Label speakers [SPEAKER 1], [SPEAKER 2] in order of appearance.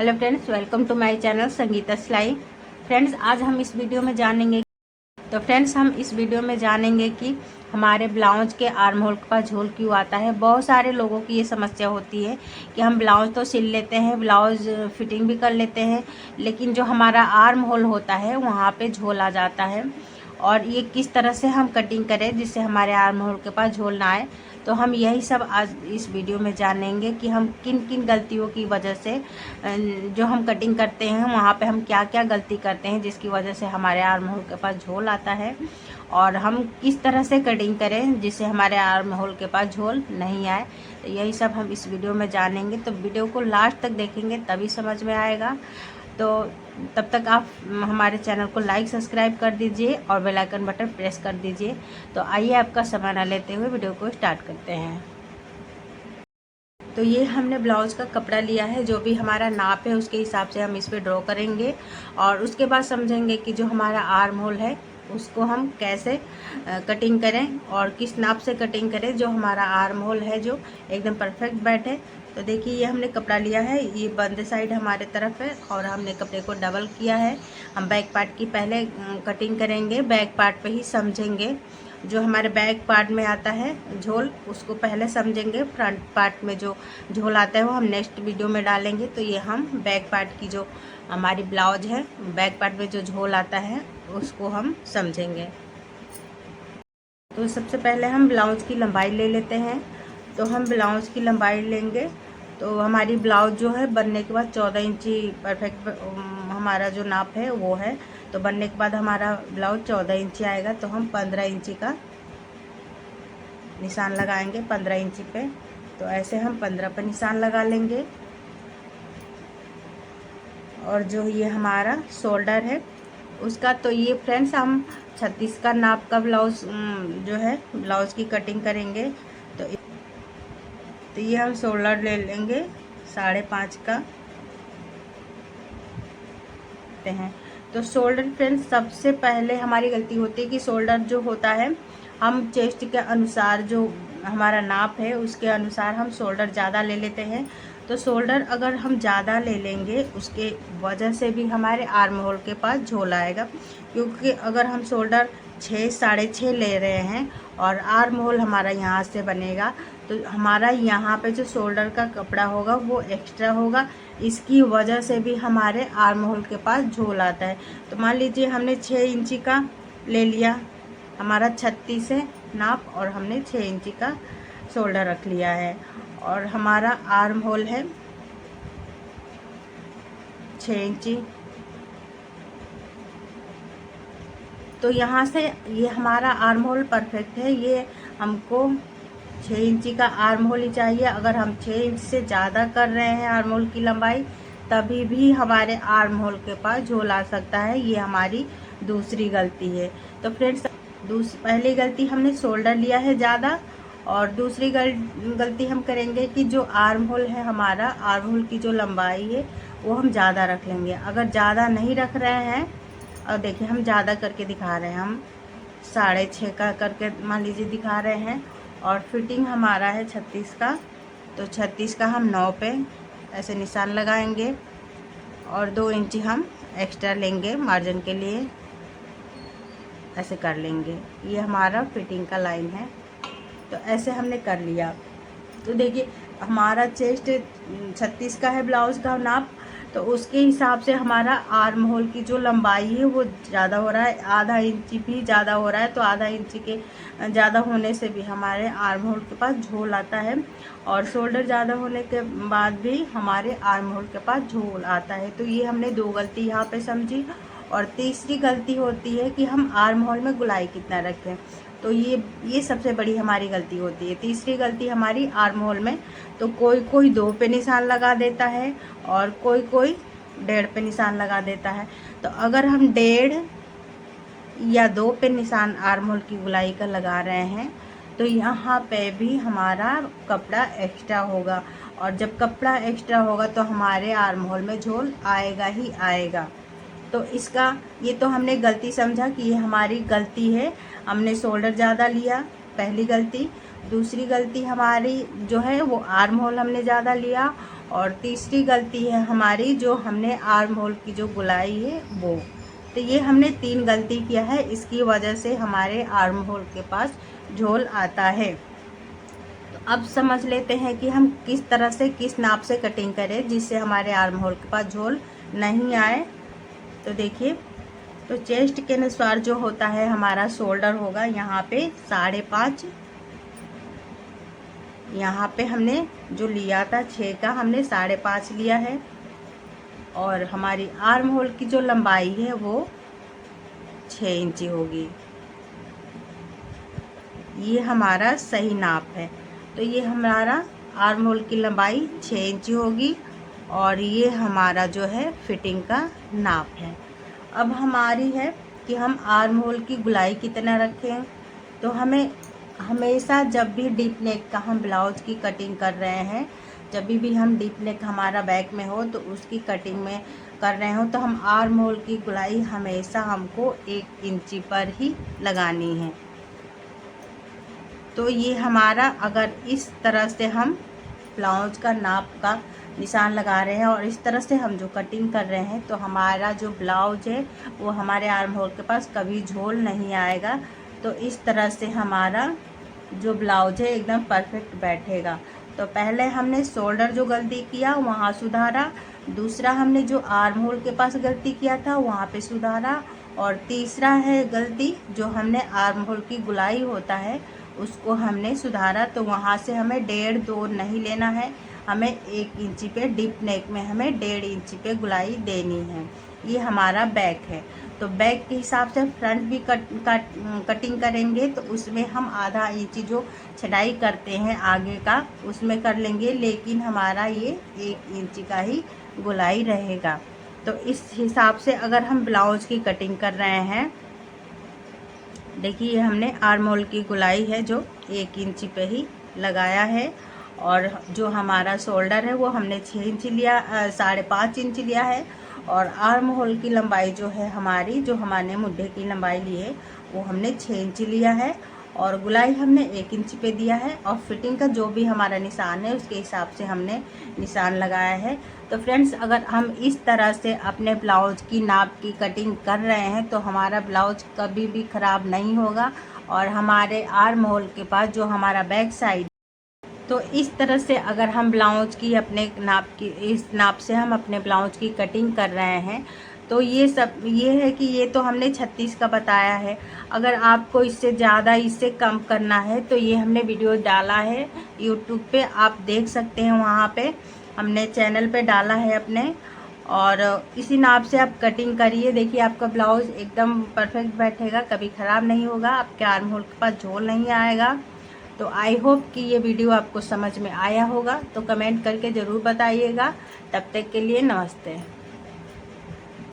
[SPEAKER 1] Hello friends, welcome to my channel Sangeeta सिलाई। Friends, आज हम इस वीडियो में जानेंगे कि हमारे ब्लाउज के आर्म होल के पास झोल क्यों आता है। बहुत सारे लोगों की ये समस्या होती है कि हम ब्लाउज तो सिल लेते हैं, ब्लाउज फिटिंग भी कर लेते हैं, लेकिन जो हमारा आर्म होल होता है वहाँ पे झोल आ जाता है। और ये किस तरह से हम कटिंग करें जिससे हमारे आर्म होल के पास झोल ना आए, तो हम यही सब आज इस वीडियो में जानेंगे कि हम किन किन गलतियों की वजह से जो हम कटिंग करते हैं वहाँ पे हम क्या क्या गलती करते हैं जिसकी वजह से हमारे आर्म होल के पास झोल आता है, और हम किस तरह से कटिंग करें जिससे हमारे आर्म होल के पास झोल नहीं आए। तो यही सब हम इस वीडियो में जानेंगे, तो वीडियो को लास्ट तक देखेंगे तभी समझ में आएगा। तो तब तक आप हमारे चैनल को लाइक सब्सक्राइब कर दीजिए और बेल आइकन बटन प्रेस कर दीजिए। तो आइए आपका समय न लेते हुए वीडियो को स्टार्ट करते हैं। तो ये हमने ब्लाउज़ का कपड़ा लिया है, जो भी हमारा नाप है उसके हिसाब से हम इस पर ड्रॉ करेंगे और उसके बाद समझेंगे कि जो हमारा आर्म होल है उसको हम कैसे कटिंग करें और किस नाप से कटिंग करें जो हमारा आर्म होल है जो एकदम परफेक्ट बैठे। तो देखिए, ये हमने कपड़ा लिया है, ये बंद साइड हमारे तरफ है और हमने कपड़े को डबल किया है। हम बैक पार्ट की पहले कटिंग करेंगे, बैक पार्ट पे ही समझेंगे। जो हमारे बैक पार्ट में आता है झोल उसको पहले समझेंगे, फ्रंट पार्ट में जो झोल आता है वो हम नेक्स्ट वीडियो में डालेंगे। तो ये हम बैक पार्ट की जो हमारी ब्लाउज है, बैक पार्ट में जो झोल आता है उसको हम समझेंगे। तो सबसे पहले हम ब्लाउज की लंबाई ले लेते हैं। तो हम ब्लाउज की लंबाई लेंगे, तो हमारी ब्लाउज जो है बनने के बाद 14 इंची परफेक्ट हमारा जो नाप है वो है। तो बनने के बाद हमारा ब्लाउज 14 इंची आएगा, तो हम 15 इंची का निशान लगाएंगे 15 इंची पे। तो ऐसे हम 15 पर निशान लगा लेंगे। और जो ये हमारा शोल्डर है उसका, तो ये फ्रेंड्स हम 36 का नाप का ब्लाउज जो है ब्लाउज की कटिंग करेंगे। तो ये हम शोल्डर ले लेंगे 5.5 का हैं। तो शोल्डर फ्रेंड्स, सबसे पहले हमारी गलती होती है कि शोल्डर जो होता है हम चेस्ट के अनुसार जो हमारा नाप है उसके अनुसार हम शोल्डर ज़्यादा ले लेते हैं। तो शोल्डर अगर हम ज़्यादा ले लेंगे उसके वजह से भी हमारे आर्म होल के पास झोल आएगा, क्योंकि अगर हम शोल्डर 6 6.5 ले रहे हैं और आर्म होल हमारा यहाँ से बनेगा, तो हमारा यहाँ पे जो शोल्डर का कपड़ा होगा वो एक्स्ट्रा होगा, इसकी वजह से भी हमारे आर्म होल के पास झोल आता है। तो मान लीजिए हमने 6 इंची का ले लिया, हमारा 36 है नाप और हमने 6 इंची का शोल्डर रख लिया है और हमारा आर्म होल है 6 इंची। तो यहाँ से ये हमारा आर्म होल परफेक्ट है, ये हमको 6 इंची का आर्म होल ही चाहिए। अगर हम 6 इंच से ज़्यादा कर रहे हैं आर्म होल की लंबाई, तभी भी हमारे आर्म होल के पास झोल आ सकता है। ये हमारी दूसरी गलती है। तो फ्रेंड्स, पहली गलती हमने शोल्डर लिया है ज़्यादा, और दूसरी गलती हम करेंगे कि जो आर्म होल है हमारा, आर्म होल की जो लंबाई है वो हम ज़्यादा रख लेंगे। अगर ज़्यादा नहीं रख रहे हैं, और देखिए हम ज़्यादा करके दिखा रहे हैं, हम 6.5 का करके मान लीजिए दिखा रहे हैं, और फिटिंग हमारा है 36 का। तो 36 का हम 9 पे ऐसे निशान लगाएंगे और 2 इंची हम एक्स्ट्रा लेंगे मार्जिन के लिए, ऐसे कर लेंगे। ये हमारा फिटिंग का लाइन है। तो ऐसे हमने कर लिया। तो देखिए, हमारा चेस्ट 36 का है ब्लाउज़ का नाप, तो उसके हिसाब से हमारा आर्म होल की जो लंबाई है वो ज़्यादा हो रहा है, आधा इंची भी ज़्यादा हो रहा है। तो आधा इंची के ज़्यादा होने से भी हमारे आर्म होल के पास झोल आता है, और शोल्डर ज़्यादा होने के बाद भी हमारे आर्म होल के पास झोल आता है। तो ये हमने 2 गलती यहाँ पे समझी। और तीसरी गलती होती है कि हम आर्म होल में गुलाई कितना रखें। तो ये सबसे बड़ी हमारी गलती होती है। तीसरी गलती हमारी आर्म होल में, तो कोई कोई 2 पे निशान लगा देता है और कोई कोई 1.5 पे निशान लगा देता है। तो अगर हम 1.5 या 2 पे निशान आर्म होल की गुलाई का लगा रहे हैं, तो यहाँ पे भी हमारा कपड़ा एक्स्ट्रा होगा, और जब कपड़ा एक्स्ट्रा होगा तो हमारे आर्म होल में झोल आएगा ही आएगा। तो इसका ये तो हमने गलती समझा कि ये हमारी गलती है, हमने शोल्डर ज़्यादा लिया, पहली गलती। दूसरी गलती हमारी जो है वो आर्म होल हमने ज़्यादा लिया, और तीसरी गलती है हमारी जो हमने आर्म होल की जो गुलाई है वो। तो ये हमने 3 गलती किया है, इसकी वजह से हमारे आर्म होल के पास झोल आता है। तो अब समझ लेते हैं कि हम किस तरह से किस नाप से कटिंग करें जिससे हमारे आर्म होल के पास झोल नहीं आए। तो देखिए, तो चेस्ट के अनुसार जो होता है हमारा शोल्डर होगा यहाँ पे 5.5, यहाँ पे हमने जो लिया था 6 का हमने 5.5 लिया है, और हमारी आर्म होल की जो लंबाई है वो 6 इंची होगी। ये हमारा सही नाप है। तो ये हमारा आर्म होल की लंबाई 6 इंची होगी, और ये हमारा जो है फिटिंग का नाप है। अब हमारी है कि हम आर्म होल की गुलाई कितना रखें। तो हमें हमेशा जब भी डीप नेक का हम ब्लाउज की कटिंग कर रहे हैं, जब भी हम डीप नेक हमारा बैक में हो तो उसकी कटिंग में कर रहे हो, तो हम आर्म होल की गुलाई हमेशा हमको 1 इंची पर ही लगानी है। तो ये हमारा अगर इस तरह से हम ब्लाउज का नाप का निशान लगा रहे हैं और इस तरह से हम जो कटिंग कर रहे हैं, तो हमारा जो ब्लाउज है वो हमारे आर्म होल के पास कभी झोल नहीं आएगा। तो इस तरह से हमारा जो ब्लाउज है एकदम परफेक्ट बैठेगा। तो पहले हमने शोल्डर जो गलती किया वहाँ सुधारा, दूसरा हमने जो आर्म होल के पास गलती किया था वहाँ पे सुधारा, और तीसरा है गलती जो हमने आर्म होल की गुलाई होता है उसको हमने सुधारा। तो वहाँ से हमें 1.5-2 नहीं लेना है, हमें 1 इंची पे डीप नेक में हमें 1.5 इंची पे गुलाई देनी है। ये हमारा बैक है। तो बैक के हिसाब से फ्रंट भी कटिंग करेंगे तो उसमें हम आधा इंची जो छटाई करते हैं आगे का उसमें कर लेंगे, लेकिन हमारा ये 1 इंची का ही गुलाई रहेगा। तो इस हिसाब से अगर हम ब्लाउज की कटिंग कर रहे हैं, देखिए हमने आर्म होल की गुलाई है जो 1 इंची पे ही लगाया है, और जो हमारा शोल्डर है वो हमने 6 इंची लिया, 5.5 इंची लिया है, और आर्म होल की लंबाई जो है हमारी, जो हमारे मुड्ढे की लंबाई ली है वो हमने 6 इंची लिया है, और गुलाई हमने 1 इंची पे दिया है, और फिटिंग का जो भी हमारा निशान है उसके हिसाब से हमने निशान लगाया है। तो फ्रेंड्स, अगर हम इस तरह से अपने ब्लाउज की नाप की कटिंग कर रहे हैं तो हमारा ब्लाउज कभी भी ख़राब नहीं होगा, और हमारे आर्म होल के पास जो हमारा बैक साइड, तो इस तरह से अगर हम ब्लाउज की अपने नाप की, इस नाप से हम अपने ब्लाउज की कटिंग कर रहे हैं, तो ये सब ये है कि ये तो हमने 36 का बताया है। अगर आपको इससे ज़्यादा इससे कम करना है तो ये हमने वीडियो डाला है यूट्यूब पे, आप देख सकते हैं, वहाँ पे हमने चैनल पे डाला है अपने, और इसी नाप से आप कटिंग करिए। देखिए आपका ब्लाउज एकदम परफेक्ट बैठेगा, कभी ख़राब नहीं होगा, आपके आर्म होल के पास झोल नहीं आएगा। तो आई होप कि ये वीडियो आपको समझ में आया होगा। तो कमेंट करके ज़रूर बताइएगा। तब तक के लिए नमस्ते।